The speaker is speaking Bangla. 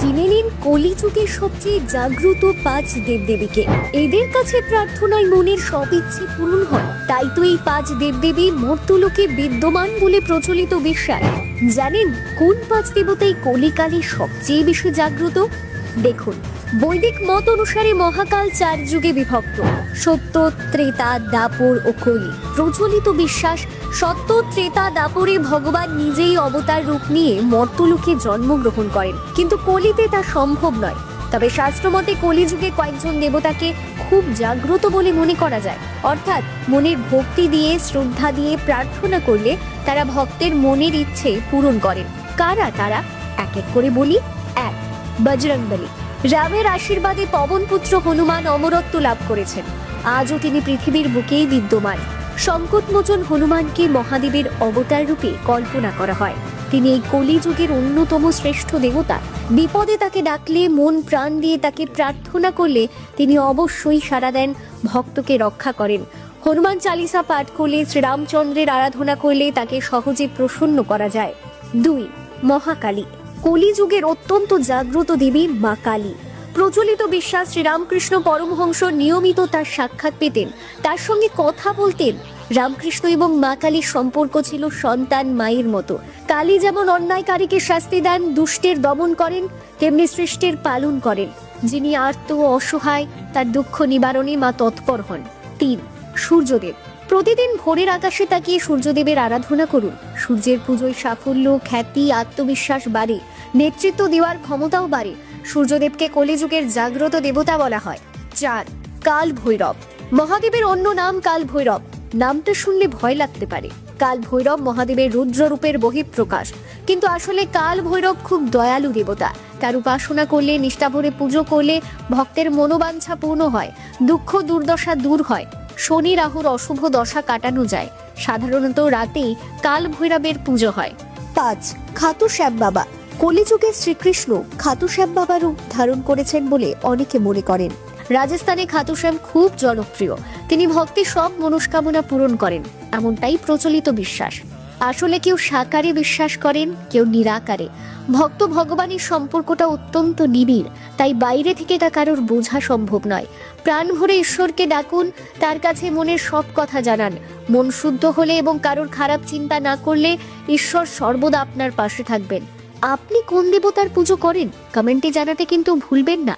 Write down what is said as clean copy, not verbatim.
চিনে নিন কলিযুগের সবচেয়ে জাগ্রত 5 দেবদেবীকে। এদের কাছে প্রার্থনায় মনের সব ইচ্ছে পূরণ হয়। তাই তো এই 5 দেবদেবী মর্ত্যলোকে বিদ্যমান বলে প্রচলিত বিশ্বাস। জানেন কোন 5 দেবতাই কলিকালে সবচেয়ে বেশি জাগ্রত? দেখুন, বৈদিক মত অনুসারে মহাকাল 4 যুগে বিভক্ত: সত্য, ত্রেতা, দাপর ও কলি। প্রচলিত বিশ্বাস, সত্য, ত্রেতা, দাপরে ভগবান নিজেই অবতার রূপ নিয়ে মর্ত্যলোকে জন্মগ্রহণ করেন, কিন্তু কলিতে তা সম্ভব নয়। তবে শাস্ত্রমতে কলিযুগে কয়েকজন দেবতাকে খুব জাগ্রত বলে মনে করা যায়। অর্থাৎ মনের ভক্তি দিয়ে, শ্রদ্ধা দিয়ে প্রার্থনা করলে তারা ভক্তের মনের ইচ্ছে পূরণ করেন। কারা তারা? এক এক করে বলি। 1. বজরংবলী। রামের আশীর্বাদে পবনপুত্র হনুমান অমরত্ব লাভ করেছেন। আজও তিনি পৃথিবীর বুকেই বিদ্যমান। সংকটমোচন হনুমানকে মহাদেবের অবতার রূপে কল্পনা করা হয়। তিনি এই কলিযুগের অন্যতম শ্রেষ্ঠ দেবতা। বিপদে তাকে ডাকলে, মন প্রাণ দিয়ে তাকে প্রার্থনা করলে তিনি অবশ্যই সাড়া দেন, ভক্তকে রক্ষা করেন। হনুমান চালিসা পাঠ করলে, শ্রীরামচন্দ্রের আরাধনা করলে তাকে সহজে প্রসন্ন করা যায়। 2. মহাকালী। কলিযুগের অত্যন্ত জাগ্রত দেবী মা কালী। প্রচলিত বিশ্বাস, শ্রীরামকৃষ্ণ পরমহংস নিয়মিত তার সাক্ষাৎ পেতেন, তার সঙ্গে কথা বলতেন। রামকৃষ্ণ এবং মা কালীর সম্পর্ক ছিল সন্তান মায়ের মতো। কালী যেমন অন্যায়কারীকে শাস্তি দেন, দুষ্টের দমন করেন, তেমনি সৃষ্টির পালন করেন। যিনি আর্ত ও অসহায়, তার দুঃখ নিবারণে মা তৎপর হন। 3. সূর্যদেব। প্রতিদিন ভোরের আকাশে তাকিয়ে সূর্যদেবের আরাধনা করুন। সূর্যের পুজোয় সাফল্য, খ্যাতি, আত্মবিশ্বাস বাড়ে, নেতৃত্ব দেওয়ার ক্ষমতাও বাড়ে। সূর্যদেবকে কলিযুগের জাগ্রত দেবতা বলা হয়। 4. কাল ভৈরব। মহাদেবের অন্য নাম কাল ভৈরব। নামটা শুনলে ভয় লাগতে পারে। কাল ভৈরব মহাদেবের রুদ্ররূপের বহিঃপ্রকাশ, কিন্তু আসলে কাল ভৈরব খুব দয়ালু দেবতা। তার উপাসনা করলে, নিষ্ঠাভরে পুজো করলে ভক্তের মনোবাঞ্ছা পূর্ণ হয়, দুঃখ দুর্দশা দূর হয়, শনি রাহুর অশুভ দশা কাটানো যায়। সাধারণত রাতেই কাল ভৈরবের পুজো হয়। 5. খাটু শ্যাম বাবা। কলিযুগে শ্রীকৃষ্ণ খাটু শ্যাম বাবা রূপ ধারণ করেছেন বলে অনেকে মনে করেন। রাজস্থানে খাটু শ্যাম খুব জনপ্রিয়। তিনি ভক্তের সব মনস্কামনা পূরণ করেন, এমনটাই প্রচলিত বিশ্বাস। আসলে কেউ সাকারে বিশ্বাস করেন, কেউ নিরাকারে। ভক্ত ভগবানের সম্পর্কটা অত্যন্ত নিবিড়, তাই বাইরে থেকে তা কারোর বোঝা সম্ভব নয়। প্রাণ ভরে ঈশ্বরকে ডাকুন, তার কাছে মনের সব কথা জানান। মন শুদ্ধ হলে এবং কারোর খারাপ চিন্তা না করলে ঈশ্বর সর্বদা আপনার পাশে থাকবেন। আপনি কোন দেবতার পুজো করেন কমেন্টে জানাতে কিন্তু ভুলবেন না।